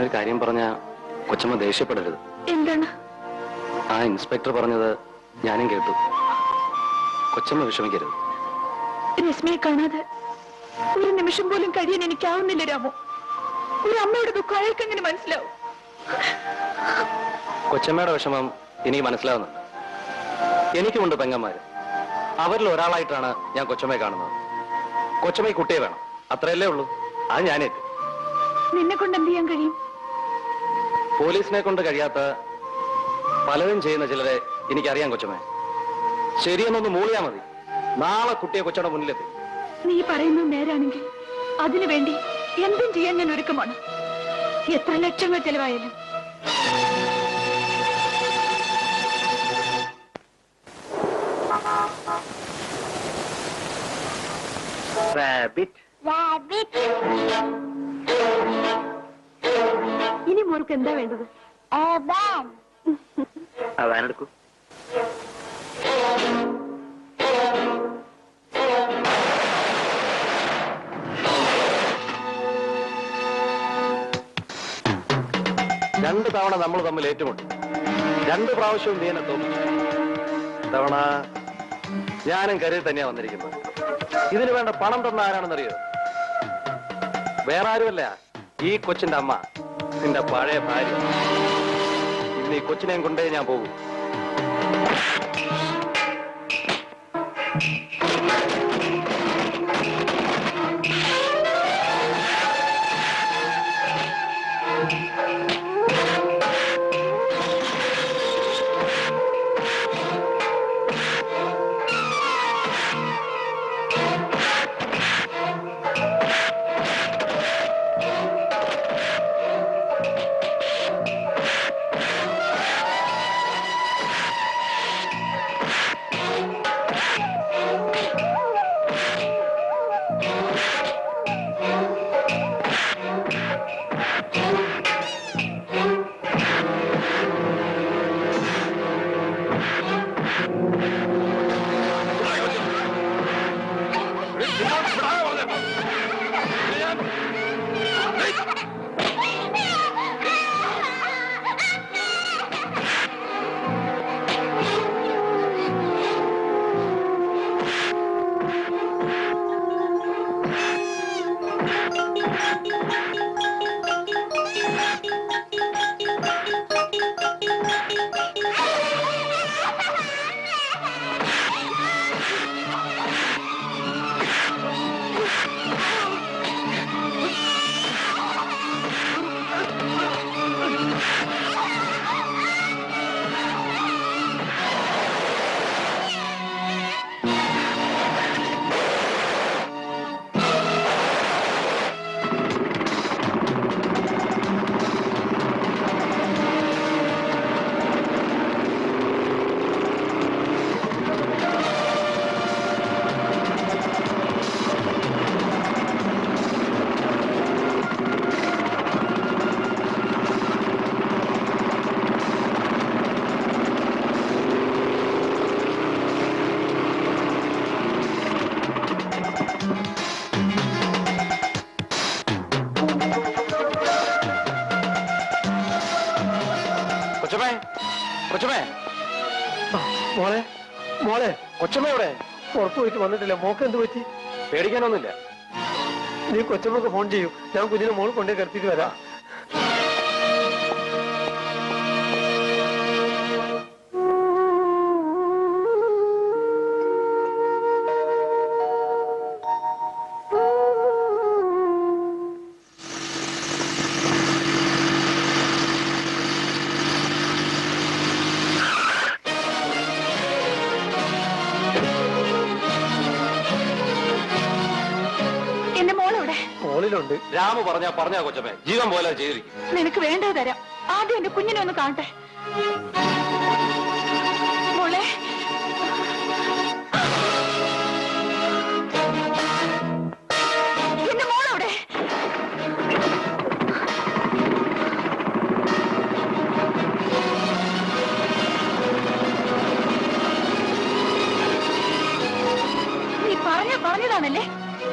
ഞാനൊരു കാര്യം പറഞ്ഞ കൊച്ചമ്മ ദേഷ്യപ്പെടരുത്. എന്താണ്? ആ ഇൻസ്പെക്ടർ പറഞ്ഞത് ഞാനും കേട്ടു. കൊച്ചമ്മ വിഷമിക്കരുത്. രശ്മിയെ കാണാതെ ഒരു നിമിഷം പോലും കഴിയാൻ എനിക്കാവുന്നില്ല രാമു. ഒരു അമ്മയുടെ ദുഃഖം അയാൾക്ക് എങ്ങനെ മനസ്സിലാവും? കൊച്ചമ്മയുടെ വിഷമം എനിക്ക് മനസ്സിലാവുന്നുണ്ട്. എനിക്കുമുണ്ട് പെങ്ങന്മാര്. അവരിൽ ഒരാളായിട്ടാണ് ഞാൻ കൊച്ചമ്മയെ കാണുന്നത്. കൊച്ചമ്മ കുട്ടിയെ വേണം, അത്രയല്ലേ ഉള്ളൂ. അത് ഞാനേറ്റ്. നിന്നെ കൊണ്ട് എന്ത് ചെയ്യാൻ കഴിയും? പോലീസിനെ കൊണ്ട് കഴിയാത്ത പലരും ചെയ്യുന്ന ചിലരെ എനിക്കറിയാം കൊച്ചമ്മ. ശരിയെന്നൊന്ന് മൂളിയാ മതി, നാളെ കുട്ടിയെ കൊച്ചയുടെ മുന്നിലെത്തി. നീ പറയുന്നത് നേരാണെങ്കിൽ അതിനുവേണ്ടി എന്തും ചെയ്യാൻ ഞാൻ ഒരുക്കമാണ്. എത്ര ലക്ഷങ്ങൾ ചെലവായാലും. ഇനി മോർക്ക് എന്താ വേണ്ടത്? അതാണെടുക്കൂ. രണ്ട് തവണ നമ്മൾ തമ്മിൽ ഏറ്റുമുട്ടി. 2 പ്രാവശ്യവും നീ എന്നെ തോന്നി. തവണ ഞാനും കരുതി തന്നെയാ വന്നിരിക്കുന്നത്. ഇതിന് വേണ്ട പണം തന്ന ആരാണെന്നറിയോ? വേറെ ആരുമല്ല, ഈ കൊച്ചിന്റെ അമ്മ, നിന്റെ പഴയ ഭാര്യ. ഇന്ന് ഈ കൊച്ചിനെയും കൊണ്ടേ ഞാൻ പോകും. മോളെ മോളെ കൊച്ചമ്മ എവിടെ? പുറത്തു പോയിട്ട് വന്നിട്ടില്ല. മോക്ക് എന്ത് പറ്റി? പേടിക്കാനൊന്നുമില്ല. നീ കൊച്ചമ്മക്ക് ഫോൺ ചെയ്യൂ, ഞാൻ കുഞ്ഞിനെ മോൾ കൊണ്ടേ കിടത്തിയിട്ട് വരാം. മോളിലുണ്ട്. രാമു പറഞ്ഞാ കൊച്ചമ്മേ, ജീവൻ പോലെ ചെയ്തിരിക്കും. നിനക്ക് വേണ്ടത് തരാം. ആദ്യം എന്റെ കുഞ്ഞിനെ ഒന്ന് കാണട്ടെ. മോളെ, എന്റെ മോളവിടെ. നീ പറഞ്ഞതാണല്ലേ?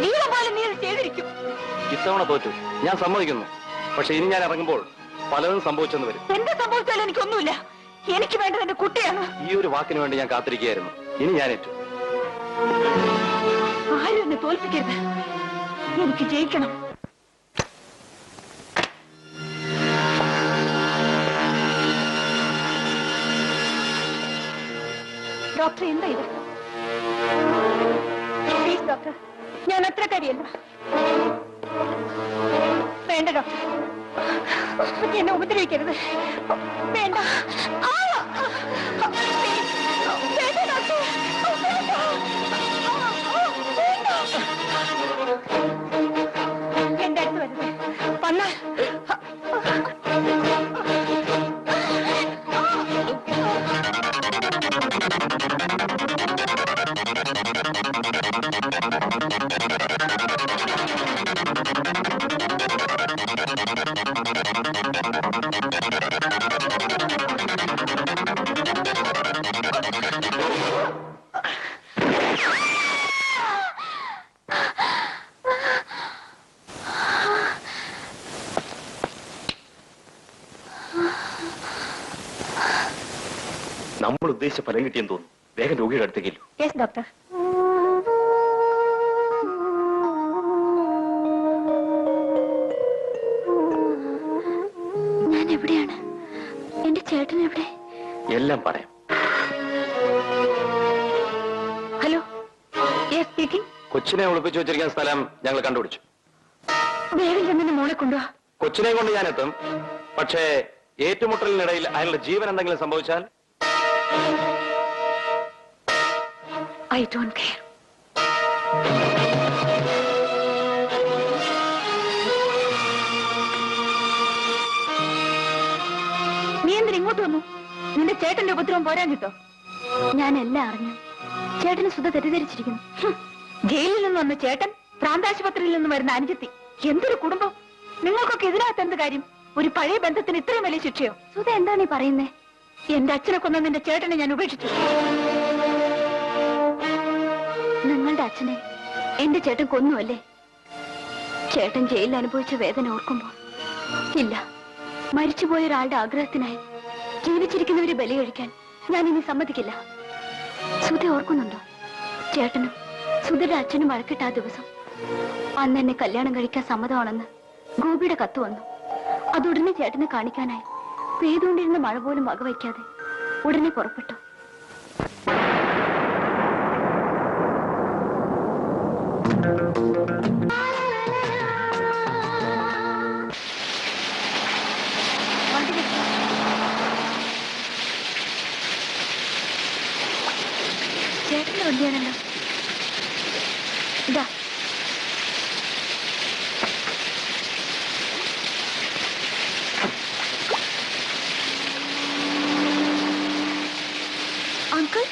നീ പോലെ നീ അത് ചെയ്തിരിക്കും. ഇത്തവണ തോറ്റു, ഞാൻ സമ്മതിക്കുന്നു. പക്ഷെ ഇനി ഞാൻ ഇറങ്ങുമ്പോൾ പലതും സംഭവിച്ചെന്ന് വരും. എന്ത് സംഭവിച്ചാലും എനിക്കൊന്നുമില്ല. എനിക്ക് വേണ്ടത് എന്റെ കുട്ടിയാണ്. ഈ ഒരു വാക്കിന് വേണ്ടി ഞാൻ കാത്തിരിക്കുകയായിരുന്നു. ഇനി ഞാൻ ഏറ്റു. ആരും എന്നെ തോൽപ്പിക്കരുത്. എനിക്ക് ജയിക്കണം. ഡോക്ടർ, എന്താ ഇത്? പ്ലീസ് ഡോക്ടർ, ഞാൻ അത്ര കരിയല്ല. വേണ്ട ഡോക്ടർ, എന്നെ ഉപദ്രവിക്കരുത്. വേണ്ട. വേണ്ട ഡോക്ടർ, എന്റെ അടുത്ത് വരുന്നത് വന്നാൽ നമ്മൾ ഉദ്ദേശിച്ച ഫലം കിട്ടിയെന്ന് തോന്നുന്നു. വേഗം രോഗിയുടെ അടുത്തേക്കല്ലോ. Yes doctor. ഞാൻ എവിടെയാണ്? എന്റെ ചേട്ടൻ എവിടെ? എല്ലാം പറയാം. Hello, yes speaking. കൊച്ചിനെ ഒളിപ്പിച്ചു വെച്ചിരിക്കുന്ന സ്ഥലം ഞങ്ങൾ കണ്ടുപിടിച്ചു. വേഗം ചെന്നെ മോളെ കൊണ്ടുവാ. കൊച്ചിനെ കൊണ്ട് ഞാൻ എത്തും. പക്ഷേ ഏറ്റുമുട്ടലിനിടയിൽ അയാളുടെ ജീവൻ എന്തെങ്കിലും സംഭവിച്ചാൽ I don't care. നീ എന്തിനാ ഇങ്ങോട്ട് വന്നു? നിന്റെ ചേട്ടന്റെ ഉപദ്രവം പോരാൻ കിട്ടോ? ഞാൻ എല്ലാം അറിഞ്ഞു. ചേട്ടന് സുധ തെറ്റിദ്ധരിച്ചിരിക്കുന്നു. ജയിലിൽ നിന്ന് വന്ന ചേട്ടൻ, പ്രാന്താശുപത്രിയിൽ നിന്ന് വരുന്ന അനുജത്തി. എന്തൊരു കുടുംബം! നിങ്ങൾക്കൊക്കെ ഇതിനകത്ത് എന്ത് കാര്യം? ഒരു പഴയ ബന്ധത്തിന് ഇത്രയും വലിയ ശിക്ഷയോ? സുധ എന്താണ് ഈ പറയുന്നേ? എന്റെ അച്ഛനെ കൊന്ന നിന്റെ ചേട്ടനെ ഞാൻ ഉപേക്ഷിച്ചു. നിങ്ങളുടെ അച്ഛനെ എന്റെ ചേട്ടൻ കൊന്നുവല്ലേ? ചേട്ടൻ ജയിലിൽ അനുഭവിച്ച വേദന ഓർക്കുമ്പോൾ ഇല്ല, മരിച്ചുപോയ ഒരാളുടെ ആഗ്രഹത്തിനായി ജീവിച്ചിരിക്കുന്നവരെ ബലി കഴിക്കാൻ ഞാൻ ഇനി സമ്മതിക്കില്ല. സുധ ഓർക്കുന്നുണ്ടോ? ചേട്ടനും സുധയുടെ അച്ഛനും വഴക്കിട്ട ആ ദിവസം. അന്ന് എന്നെ കല്യാണം കഴിക്കാൻ സമ്മതമാണെന്ന് ഗോപിയുടെ കത്ത് വന്നു. അതുടനെ ചേട്ടനെ കാണിക്കാനായി പെയ്തുകൊണ്ടിരുന്ന മഴ പോലും വകവയ്ക്കാതെ ഉടനെ പുറപ്പെട്ടു. ചേട്ടന്റെ വണ്ടിയാണല്ലോ. ഇതാ. അങ്കിൾ,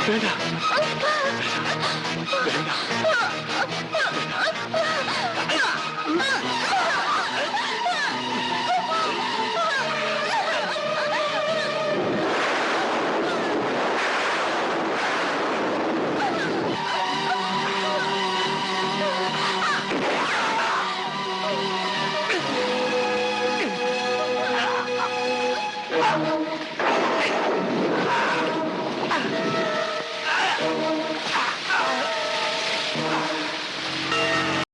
വേണ്ട